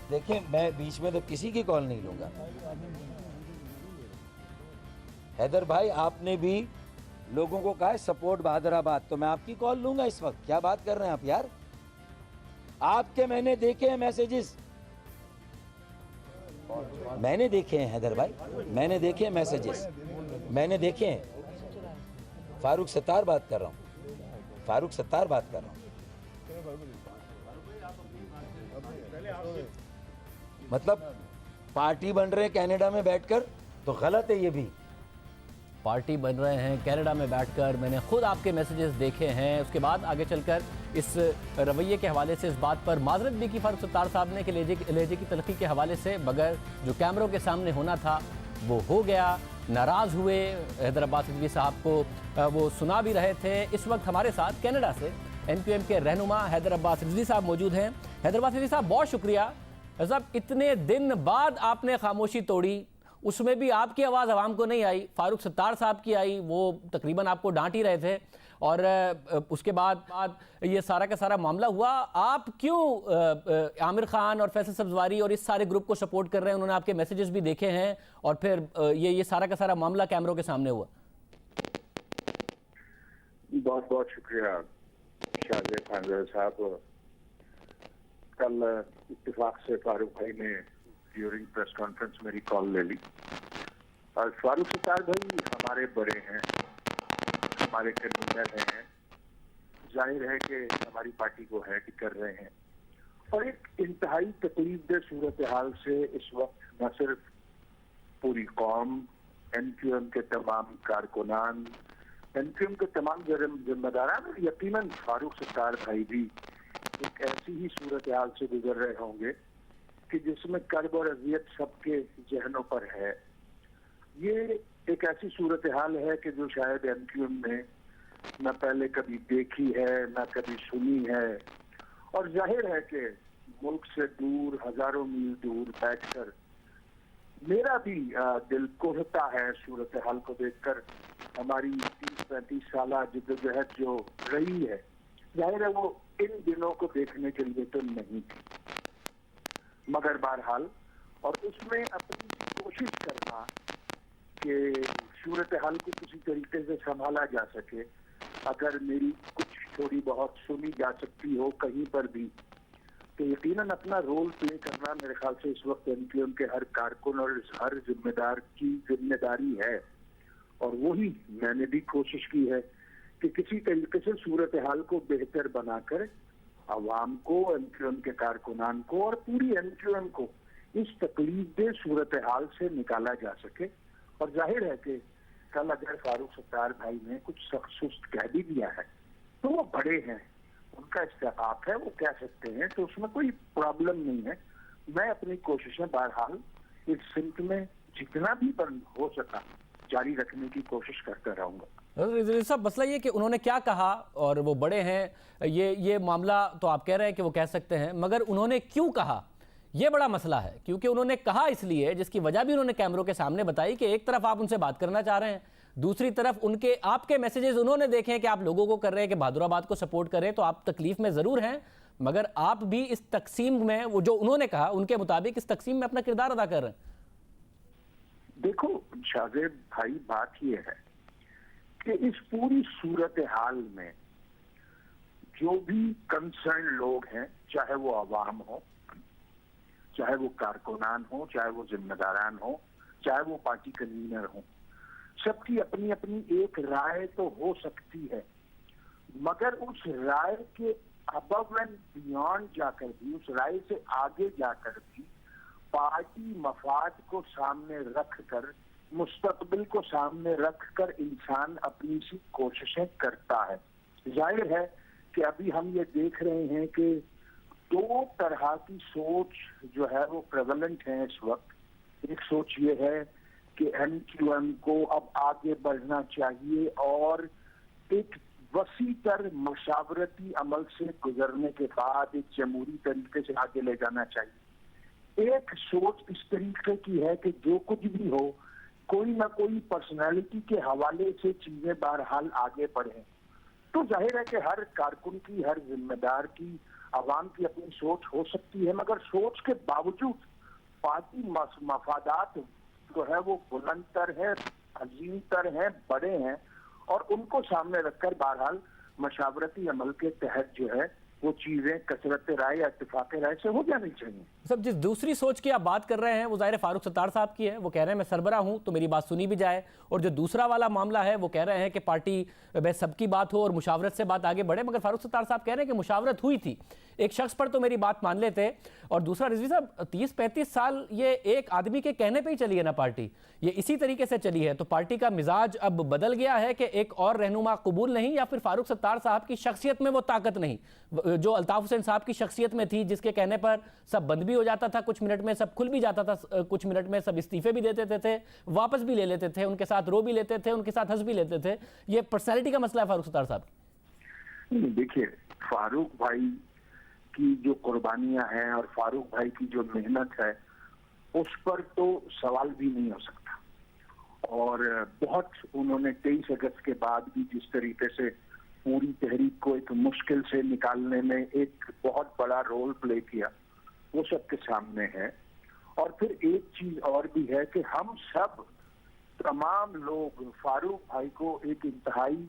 देखिए, मैं बीच में तो किसी की कॉल नहीं लूंगा। हैदर भाई, आपने भी लोगों को कहा है सपोर्ट बहादुराबाद, तो मैं आपकी कॉल लूंगा इस वक्त? क्या बात कर रहे हैं आप यार? आपके मैंने देखे हैं मैसेजेस, मैंने देखे हैं हैदर भाई, मैंने देखे हैं मैसेजेस, मैंने देखे हैं। फारूक सत्तार बात कर रहा हूँ, फारूक सत्तार बात कर रहा हूँ। मतलब पार्टी बन रहे कनाडा में बैठकर, तो गलत है ये भी। पार्टी बन रहे हैं कनाडा में बैठकर, मैंने खुद आपके मैसेजेस देखे हैं। उसके बाद आगे चलकर इस रवैये के हवाले से इस बात पर माजरत भी की फारूक सत्तार साहब ने कि लहजे की तलखी के हवाले से, मगर जो कैमरों के सामने होना था वो हो गया। नाराज़ हुए हैदर अब्बास रिजवी साहब को वो सुना भी रहे थे। इस वक्त हमारे साथ कनाडा से NQM के रहनुमा हैदर अब्बास रिजवी साहब मौजूद हैं। हैदर अब्बास रिजवी साहब, बहुत शुक्रिया साहब, इतने दिन बाद आपने खामोशी तोड़ी। उसमें भी आपकी आवाज़ आवाम को नहीं आई, फारूक सत्तार साहब की आई। वो तकरीबन आपको डांट ही रहे थे और उसके बाद ये सारा का सारा मामला हुआ। आप क्यों आमिर खान और फैसल सब्जवारी और इस सारे ग्रुप को सपोर्ट कर रहे हैं? उन्होंने आपके मैसेजेस भी देखे हैं और फिर ये सारा का सारा मामला कैमरों के सामने हुआ। बहुत बहुत शुक्रिया शाहजेब खान साहब। कल इत्तेफाक से फारूक भाई ने ड्यूरिंग प्रेस कॉन्फ्रेंस मेरी कॉल ले ली। और फारूक सत्तार भाई हमारे बड़े हैं, हमारे कन्वीनर हैं, जाहिर है कि हमारी पार्टी को हेड कर रहे हैं। और एक इंतहाई तकलीफदेह सूरत हाल से इस वक्त न सिर्फ पूरी कौम, NQM के तमाम कारकुनान, NQM के तमाम जिम्मेदारान और यकीनन फारूक सत्तार भाई भी एक ऐसी ही सूरत हाल से गुजर रहे होंगे कि जिसमें कर्ब और अजियत सबके जहनों पर है। ये एक ऐसी सूरत हाल है कि जो शायद NQM ने न पहले कभी देखी है, न कभी सुनी है। और जाहिर है कि मुल्क से दूर, हजारों मील दूर बैठकर मेरा भी दिल कोहता है सूरत हाल को देखकर। हमारी 30-35 साल जिद्दोजहद जो रही है, जाहिर है वो इन दिनों को देखने के लिए तो नहीं थी, मगर बहरहाल और उसमें अपनी कोशिश करना कि सूरत हाल को किसी तरीके से संभाला जा सके। अगर मेरी कुछ थोड़ी बहुत सुनी जा सकती हो कहीं पर भी, तो यकीनन अपना रोल प्ले करना मेरे ख्याल से इस वक्त NQM के हर कारकुन और हर जिम्मेदार की जिम्मेदारी है। और वही मैंने भी कोशिश की है कि किसी तरीके से सूरत हाल को बेहतर बनाकर अवाम को, NQM के कारकुनान को और पूरी NQM को इस तकलीफदेह सूरत हाल से निकाला जा सके। और जाहिर है कि कल अगर फारूक सत्तार भाई ने कुछ सख्त सुस्त कह भी दिया है तो वो बड़े हैं, उनका इस्तेकाफ है, वो कह सकते हैं, तो उसमें कोई प्रॉब्लम नहीं है। मैं अपनी कोशिशें बहरहाल इस सिमत में जितना भी हो सका जारी रखने की कोशिश करता रहूंगा। सब मसला ये कि उन्होंने क्या कहा, और वो बड़े हैं, ये मामला तो आप कह रहे हैं कि वो कह सकते हैं, मगर उन्होंने क्यों कहा ये बड़ा मसला है। क्योंकि उन्होंने कहा इसलिए, जिसकी वजह भी उन्होंने कैमरों के सामने बताई कि एक तरफ आप उनसे बात करना चाह रहे हैं, दूसरी तरफ उनके आपके मैसेजेस उन्होंने देखे हैं कि आप लोगों को कर रहे हैं कि बहादुराबाद को सपोर्ट करें, तो आप तकलीफ में ज़रूर हैं, मगर आप भी इस तकसीम में, वो जो उन्होंने कहा उनके मुताबिक, इस तकसीम में अपना किरदार अदा कर रहे हैं। देखो शाहजेब भाई, बात यह है कि इस पूरी सूरत हाल में जो भी कंसर्न लोग हैं, चाहे वो अवाम हो, चाहे वो कारकुनान हो, चाहे वो जिम्मेदारान हो, चाहे वो पार्टी कन्वीनर हो, सबकी अपनी अपनी एक राय तो हो सकती है, मगर उस राय के अबव एंड बियॉन्ड जाकर भी, उस राय से आगे जाकर भी पार्टी मफाद को सामने रखकर, मुस्तकबिल को सामने रखकर इंसान अपनी सी कोशिशें करता है। जाहिर है कि अभी हम ये देख रहे हैं कि दो तरह की सोच जो है वो प्रेवलेंट है इस वक्त। एक सोच ये है कि NQM को अब आगे बढ़ना चाहिए और एक वसी तर मशावरती अमल से गुजरने के बाद एक जमहूरी तरीके से आगे ले जाना चाहिए। एक सोच इस तरीके की है कि जो कुछ भी हो, कोई ना कोई पर्सनालिटी के हवाले से चीजें बहरहाल आगे बढ़े। तो जाहिर है कि हर कारकुन की, हर जिम्मेदार की आवाम की अपनी सोच हो सकती है, मगर सोच के बावजूद पार्टी मफादात जो है वो बुलंदतर है, अजीमतर है, बड़े हैं, और उनको सामने रखकर बहरहाल मशावरती अमल के तहत जो है वो चीजें कसरत राय या इत्तेफाक राय से हो जानी चाहिए। सब जिस दूसरी सोच की आप बात कर रहे हैं वो ज़ाहिर फारूक सत्तार साहब की है। वो कह रहे हैं मैं सरबराह हूं तो मेरी बात सुनी भी जाए, और जो दूसरा वाला मामला है वो कह रहे हैं कि पार्टी में सबकी बात हो और मुशावरत से बात आगे बढ़े। मगर फारूक सत्तार साहब कह रहे हैं कि मुशावरत हुई थी, एक शख्स पर तो मेरी बात मान लेते, और दूसरा रिजवी साहब 30-35 साल ये एक आदमी के कहने पे ही चली है ना पार्टी, ये इसी तरीके से चली है, तो पार्टी का मिजाज अब बदल गया है कि एक और रहनुमा कबूल नहीं, या फिर फारूक सत्तार साहब की शख्सियत में वो ताकत नहीं जो अल्ताफ हुसैन साहब की शख्सियत में थी, जिसके कहने पर सब बंद भी हो जाता था कुछ मिनट में, सब खुल भी जाता था कुछ मिनट में, सब इस्तीफे भी दे देते थे, वापस भी ले लेते थे, उनके साथ रो भी लेते थे, उनके साथ हंस भी लेते थे। ये पर्सनैलिटी का मसला है फारूक सत्तार साहब। देखिए, फारूक भाई की जो कुर्बानियां हैं और फारूक भाई की जो मेहनत है उस पर तो सवाल भी नहीं हो सकता, और बहुत उन्होंने 23 अगस्त के बाद भी जिस तरीके से पूरी तहरीक को एक मुश्किल से निकालने में एक बहुत बड़ा रोल प्ले किया वो सबके सामने है। और फिर एक चीज और भी है कि हम सब तमाम लोग फारूक भाई को एक इंतहाई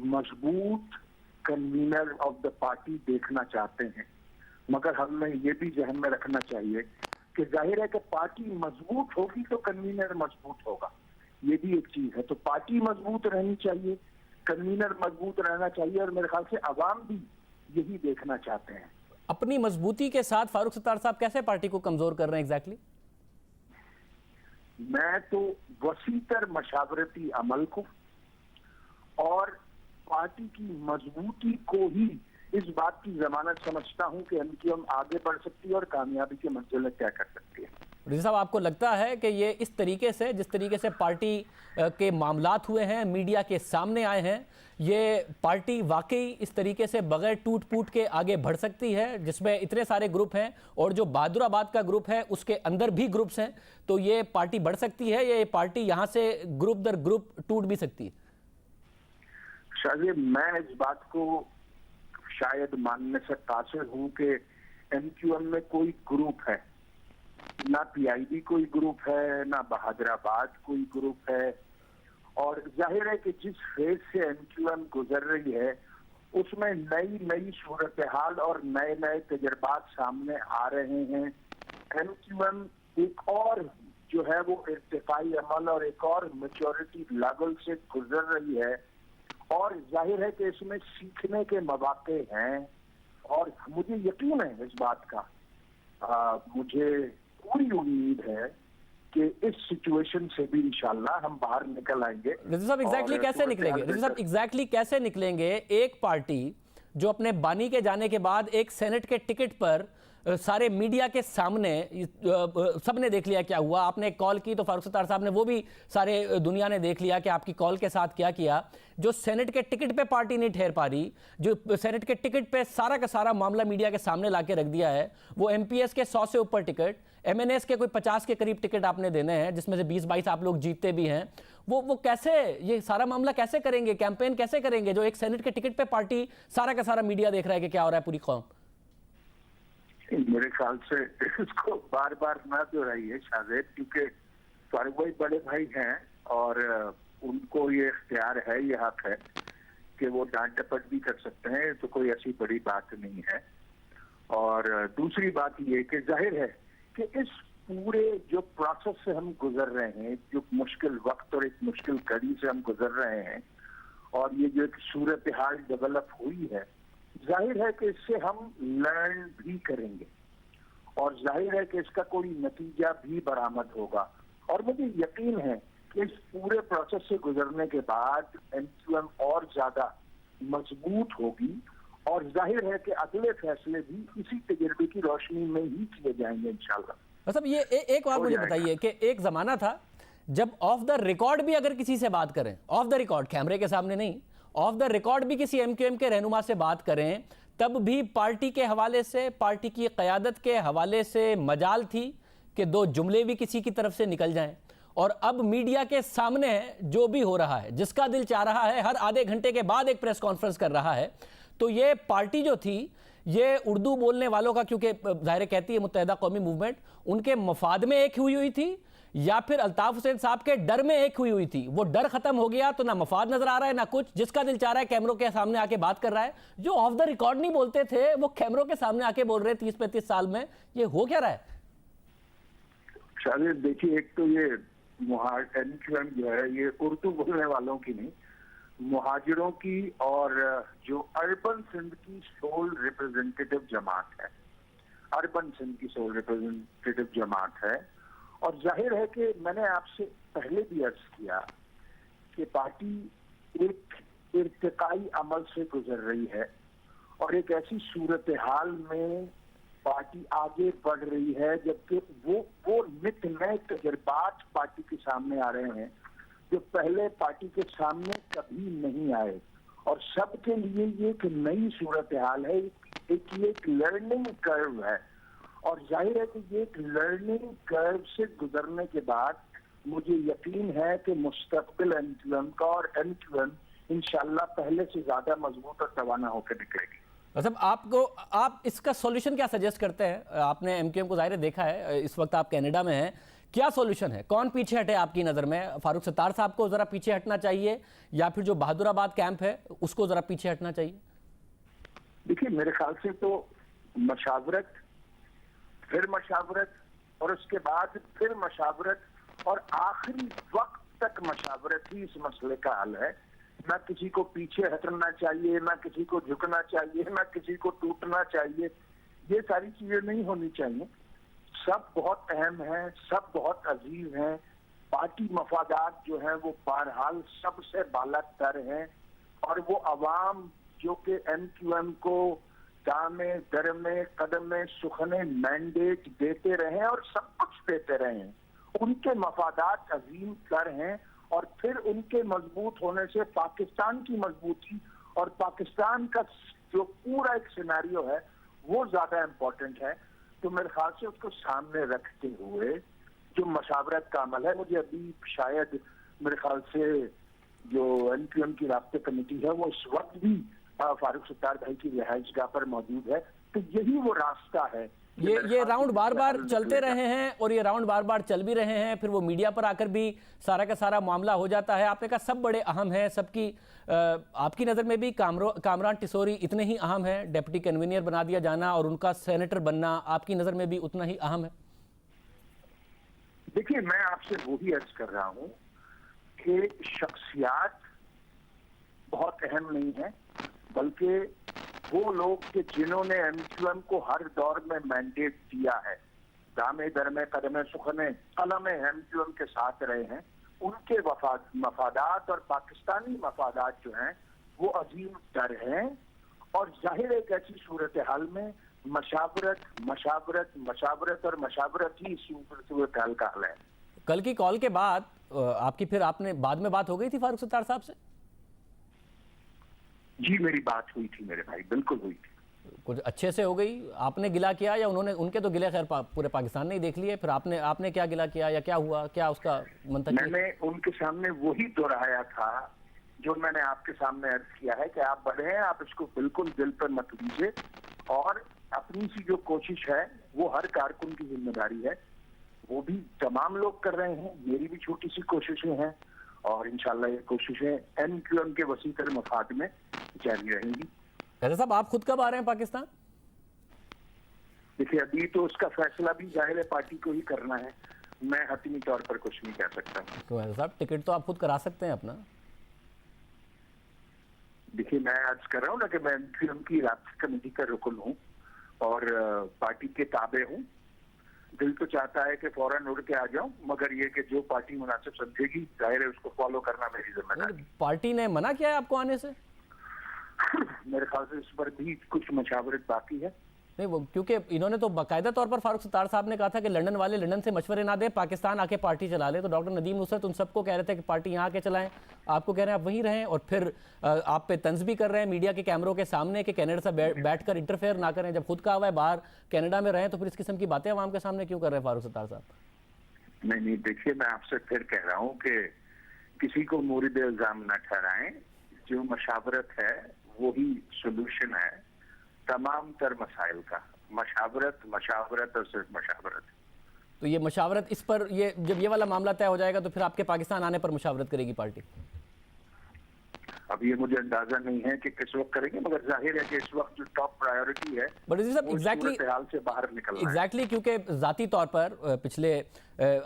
मजबूत कन्वीनर ऑफ द पार्टी देखना चाहते हैं, मगर हमें ये भी जहन में रखना चाहिए कि जाहिर है कि पार्टी मजबूत होगी तो कन्वीनर मजबूत होगा, ये भी एक चीज है। तो पार्टी मजबूत रहनी चाहिए, कन्वीनर मजबूत रहना चाहिए, और मेरे ख्याल से अवाम भी यही देखना चाहते हैं। अपनी मजबूती के साथ फारूक सत्तार साहब कैसे पार्टी को कमजोर कर रहे हैं एग्जैक्टली? मैं तो वसीतर मशावरती अमल को और पार्टी की मजबूती को ही इस बात की जमानत समझता हूं कि एमक्यूएम आगे बढ़ सकती है और कामयाबी की मंजिलें तय कर सकती है। रिजवी साहब, आपको लगता है कि ये इस तरीके से, जिस तरीके से पार्टी के मामलात हुए हैं, मीडिया के सामने आए हैं, ये पार्टी वाकई इस तरीके से बगैर टूट फूट के आगे बढ़ सकती है, जिसमें इतने सारे ग्रुप हैं और जो बहादुराबाद का ग्रुप है उसके अंदर भी ग्रुप्स हैं, तो ये पार्टी बढ़ सकती है, ये पार्टी यहाँ से ग्रुप दर ग्रुप टूट भी सकती है? शायद मैं इस बात को शायद मानने से कासिर हूं कि एमक्यूएम में कोई ग्रुप है, ना पीआईबी कोई ग्रुप है, ना बहादुराबाद कोई ग्रुप है, और जाहिर है कि जिस फेज से एमक्यूएम गुजर रही है उसमें नई नई सूरत हाल और नए नए तजर्बात सामने आ रहे हैं। एमक्यूएम एक और जो है वो इर्तिकाई अमल और एक और मैच्योरिटी लेवल से गुजर रही है, और जाहिर है कि इसमें सीखने के मौके हैं, और मुझे यकीन है इस बात का, मुझे पूरी उम्मीद है कि इस सिचुएशन से भी इंशाल्लाह हम बाहर निकल आएंगे। रिजवी साहब एग्जैक्टली कैसे निकलेंगे? रिजवी साहब एग्जैक्टली कैसे निकलेंगे? एक पार्टी जो अपने बानी के जाने के बाद एक सेनेट के टिकट पर सारे मीडिया के सामने सबने देख लिया क्या हुआ, आपने एक कॉल की तो फारूक सत्तार साहब ने वो भी सारे दुनिया ने देख लिया कि आपकी कॉल के साथ क्या किया। जो सेनेट के टिकट पे पार्टी नहीं ठहर पा रही, जो सेनेट के टिकट पे सारा का सारा मामला मीडिया के सामने लाके रख दिया है, वो एमपीएस के 100 से ऊपर टिकट, एमएनएस के कोई 50 के करीब टिकट आपने देने हैं, जिसमें से 20-22 आप लोग जीतते भी हैं। वो कैसे, ये सारा मामला कैसे करेंगे, कैंपेन कैसे करेंगे, जो एक सेनेट के टिकट पे पार्टी सारा का सारा मीडिया देख रहा है कि क्या हो रहा है पूरी कौम? मेरे ख्याल से इसको बार बार ना दोहराइए शायद, क्योंकि फारूक भाई बड़े भाई हैं और उनको ये इख्तियार है, ये हक है कि वो डांट डपट भी कर सकते हैं, तो कोई ऐसी बड़ी बात नहीं है। और दूसरी बात ये कि जाहिर है कि इस पूरे जो प्रोसेस से हम गुजर रहे हैं, जो मुश्किल वक्त और एक मुश्किल घड़ी से हम गुजर रहे हैं, और ये जो एक सूरत हाल डेवलप हुई है, जाहिर है कि इससे हम लर्न भी करेंगे और जाहिर है कि इसका कोई नतीजा भी बरामद होगा। और मुझे यकीन है कि इस पूरे प्रोसेस से गुजरने के बाद एमक्यूएम और ज्यादा मजबूत होगी, और जाहिर है कि अगले फैसले भी इसी तजर्बे की रोशनी में ही किए जाएंगे इंशाल्लाह। मतलब ये एक बात मुझे बताइए कि एक जमाना था जब ऑफ द रिकॉर्ड भी अगर किसी से बात करें, ऑफ द रिकॉर्ड, कैमरे के सामने नहीं, ऑफ द रिकॉर्ड भी किसी एमक्यूएम के रहनुमा से बात करें, तब भी पार्टी के हवाले से, पार्टी की क़यादत के हवाले से मजाल थी कि दो जुमले भी किसी की तरफ से निकल जाएं। और अब मीडिया के सामने जो भी हो रहा है, जिसका दिल चाह रहा है, हर आधे घंटे के बाद एक प्रेस कॉन्फ्रेंस कर रहा है। तो ये पार्टी जो थी, ये उर्दू बोलने वालों का, क्योंकि जाहिर कहती है मुत्तहिदा कौमी मूवमेंट, उनके मफाद में एक हुई थी या फिर अल्ताफ हुसैन साहब के डर में एक हुई थी? वो डर खत्म हो गया तो ना मफाद नजर आ रहा है ना कुछ, जिसका दिल चाह रहा है कैमरों के सामने आके बात कर रहा है। जो ऑफ द रिकॉर्ड नहीं बोलते थे वो कैमरों के सामने आके बोल रहे 30-35 साल में। ये हो क्या रहा है? शायद देखिए, एक तो ये एनक्यूएम जो है ये उर्दू बोलने वालों की नहीं, मुहाजिरों की और जो अर्बन सिंध की सोल रिप्रेजेंटेटिव जमात है, अर्बन सिंध की सोल रिप्रेजेंटेटिव जमात है। और जाहिर है कि मैंने आपसे पहले भी अर्ज किया कि पार्टी एक इर्तिकाई अमल से गुजर रही है और एक ऐसी सूरत हाल में पार्टी आगे बढ़ रही है जबकि वो नित नए तजर्बात पार्टी के सामने आ रहे हैं जो पहले पार्टी के सामने कभी नहीं आए, और सबके लिए ये एक नई सूरत हाल है, एक लर्निंग कर्व है। और जाहिर है कि ये एक लर्निंग कर्व से गुजरने के बाद मुझे यकीन है कि मुस्तकबिल एनक्यूएम का और एनक्यूएम इंशाल्लाह पहले से ज्यादा मजबूत और तवाना होकर निकलेगी। मतलब आप इसका सॉल्यूशन क्या सजेस्ट करते हैं? आपने एमक्यूएम को जाहिर देखा है, इस वक्त आप कनाडा में हैं, क्या सॉल्यूशन है? कौन पीछे हटे आपकी नज़र में? फारूक सत्तार साहब को ज़रा पीछे हटना चाहिए या फिर जो बहादुराबाद कैंप है उसको ज़रा पीछे हटना चाहिए? देखिए, मेरे ख्याल से तो मशावरत, फिर मशावरत और उसके बाद फिर मशावरत और आखिरी वक्त तक मशावरत ही इस मसले का हल है। ना किसी को पीछे हटना चाहिए, ना किसी को झुकना चाहिए, ना किसी को टूटना चाहिए। ये सारी चीजें नहीं होनी चाहिए। सब बहुत अहम है, सब बहुत अजीज हैं। पार्टी मफादात जो है वो बहरहाल सबसे बालातर हैं और वो अवाम जो कि एनक्यूएम को दामे दरमे कदमे सुखने मैंडेट देते रहे और सब कुछ देते रहे हैं, उनके मफादात अजीम तर हैं। और फिर उनके मजबूत होने से पाकिस्तान की मजबूती और पाकिस्तान का जो पूरा एक सिनेरियो है वो ज्यादा इम्पोर्टेंट है। तो मेरे ख्याल से उसको सामने रखते हुए जो मशावरत का अमल है, मुझे अभी शायद मेरे ख्याल से जो एनक्यूएम की राब्ते कमेटी है वो इस वक्त भी फारूक सत्तार भाई की रिहाइशगाह पर मौजूद है। तो यही वो रास्ता है। ये राउंड बार बार चलते रहे हैं और ये राउंड बार बार चल भी रहे हैं, फिर वो मीडिया पर आकर भी सारा का सारा मामला हो जाता है। आपने कहा सब बड़े अहम हैं, सबकी आपकी नज़र में भी कामरान टिसोरी इतने ही अहम है? डिप्टी कन्वीनर बना दिया जाना और उनका सेनेटर बनना आपकी नज़र में भी उतना ही अहम है? देखिए, मैं आपसे वही अर्ज कर रहा हूँ कि शख्सियात बहुत अहम नहीं है, बल्कि वो लोग कि जिन्होंने एमक्यूएम को हर दौर में मैंडेट दिया है, दामे दरमे कदमे सुखने कलम एमक्यूएम के साथ रहे हैं, उनके मफादात और पाकिस्तानी मफादात जो हैं वो अजीम तर हैं। और जाहिर एक ऐसी सूरत हाल में मशावरत मशावरत मशावरत और मशावरत ही सूरत हाल का हल है। कल की कॉल के बाद आपकी फिर आपने बाद में बात हो गई थी फारूक सत्तार साहब से? जी, मेरी बात हुई थी मेरे भाई, बिल्कुल हुई थी। कुछ अच्छे से हो गई? आपने गिला किया या उन्होंने? उनके तो गिले खैर पूरे पाकिस्तान ने ही देख लिए, फिर आपने क्या गिला किया या क्या हुआ, क्या उसका मंतक? मैंने उनके सामने वही दोहराया था जो मैंने आपके सामने अर्ज किया है कि आप बड़े हैं, आप इसको बिल्कुल दिल पर मत लीजिए और अपनी सी जो कोशिश है वो हर कारकुन की जिम्मेदारी है, वो भी तमाम लोग कर रहे हैं, मेरी भी छोटी सी कोशिशें हैं और इंशाल्लाह ये कोशिशें एनक्यूएम के वसीतर मफाद में जारी रहेंगी। कैसे साहब, आप खुद कब आ रहे हैं पाकिस्तान? देखिए, अभी तो उसका फैसला भी जाहिर है पार्टी को ही करना है, मैं हतमी तौर पर कुछ नहीं कह सकता। तो साहब टिकट तो आप खुद करा सकते हैं अपना। देखिए, मैं आज कर रहा हूँ ना कि मैं एनक्यूएम की राब्ता कमेटी का रुकन हूँ और पार्टी के ताबे हूँ। दिल तो चाहता है कि फौरन उड़ के आ जाऊं, मगर ये कि जो पार्टी मुनासिब समझेगी जाहिर है उसको फॉलो करना मेरी जिम्मेदारी। पार्टी ने मना किया है आपको आने से? मेरे ख्याल से इस पर भी कुछ मशावरत बाकी है। नहीं, वो क्योंकि इन्होंने तो बाकायदा तौर पर फारूक सत्तार साहब ने कहा था कि लंदन वाले लंदन से मशवरे ना दे, पाकिस्तान आके पार्टी चला ले। तो डॉक्टर नदीम नुसरत उन सबको कह रहे थे कि पार्टी यहाँ आके चलाएं, आपको कह रहे हैं आप वहीं रहें, और फिर आप पे तंज भी कर रहे हैं मीडिया के कैमरों के सामने कि कनाडा से बैठ कर इंटरफेयर ना करें। जब खुद का हुआ है बाहर कनाडा में रहें तो फिर इस किस्म की बातें आवाम के सामने क्यों कर रहे हैं फारूक सत्तार साहब? नहीं, देखिए, मैं आपसे फिर कह रहा हूँ कि किसी को मोरिद इल्जाम न ठहराएं, जो मशावरत है वही सोल्यूशन है तमाम तर मसाइल का। मशावरत मशावरत और सिर्फ मशावरत। तो ये मशावरत, इस पर ये जब ये वाला मामला तय हो जाएगा तो फिर आपके पाकिस्तान आने पर मशावरत करेगी पार्टी? अब ये मुझे अंदाजा नहीं है कि किस वक्त करेंगे, मगर जाहिर है कि इस वक्त जो टॉप प्रायोरिटी है बट इसी सब वो एग्जैक्टली सूरत-ए-हाल से बाहर निकलना है। एग्जैक्टली क्योंकि ज़ाती तौर पर पिछले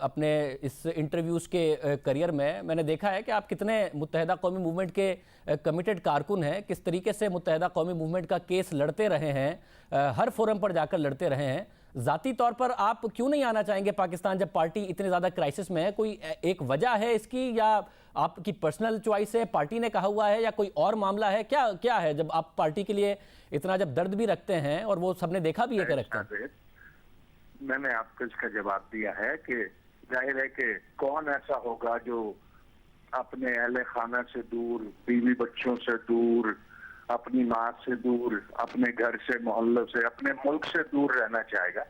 अपने इस इंटरव्यूज़ के करियर में मैंने देखा है कि आप कितने मुत्तहिदा कौमी मूवमेंट के कमिटेड कारकुन हैं, किस तरीके से मुत्तहिदा कौमी मूवमेंट का केस लड़ते रहे हैं, हर फोरम पर जाकर लड़ते रहे हैं। ज़ाती तौर पर आप क्यों नहीं आना चाहेंगे पाकिस्तान जब पार्टी इतने ज़्यादा क्राइसिस में है? कोई एक वजह है इसकी, या आपकी पर्सनल चॉइस है, पार्टी ने कहा हुआ है, या कोई और मामला है? क्या क्या है जब आप पार्टी के लिए इतना जब दर्द भी रखते हैं, और वो सबने देखा भी है कि रखते हैं? मैंने आपको इसका जवाब दिया है कि जाहिर है कि कौन ऐसा होगा जो अपने अहले खाना से दूर, बीवी बच्चों से दूर, अपनी माँ से दूर, अपने घर से, मोहल्लों से, अपने मुल्क से दूर रहना चाहेगा।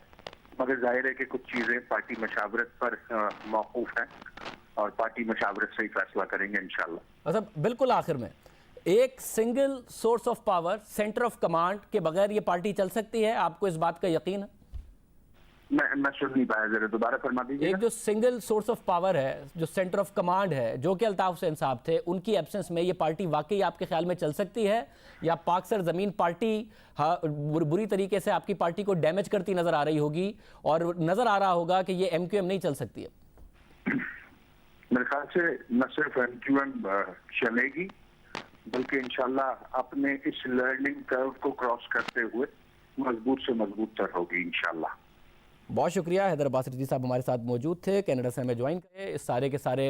मगर जाहिर है कि कुछ चीजें पार्टी मशावरत पर मौकूफ हैं और पार्टी मशावरत से ही फैसला करेंगे इंशाल्लाह। अच्छा, बिल्कुल आखिर में, एक single source of power, centre of command के बगैर ये पार्टी चल सकती है? आपको इस बात का यकीन है? मैं सुन नहीं पाया, जरा दोबारा फरमा दीजिए। एक जो सिंगल सोर्स ऑफ पावर है, जो सेंटर ऑफ कमांड है, जो कि अल्ताफ हुसैन साहब थे, उनकी एब्सेंस में ये पार्टी वाकई आपके ख्याल में चल सकती है, या पाक सर जमीन पार्टी बुरी तरीके से आपकी पार्टी को डैमेज करती नजर आ रही होगी और नजर आ रहा होगा कि ये MQM नहीं चल सकती है? मेरे ख्याल से न सिर्फ MQM चलेगी, बल्कि इंशाल्लाह अपने इस लर्निंग कर्व को क्रॉस करते हुए मजबूत से मजबूत तर होगी इंशाल्लाह। बहुत शुक्रिया। हैदर अब्बास रिजवी साहब हमारे साथ मौजूद थे, कनाडा से हमें ज्वाइन करे। इस सारे के सारे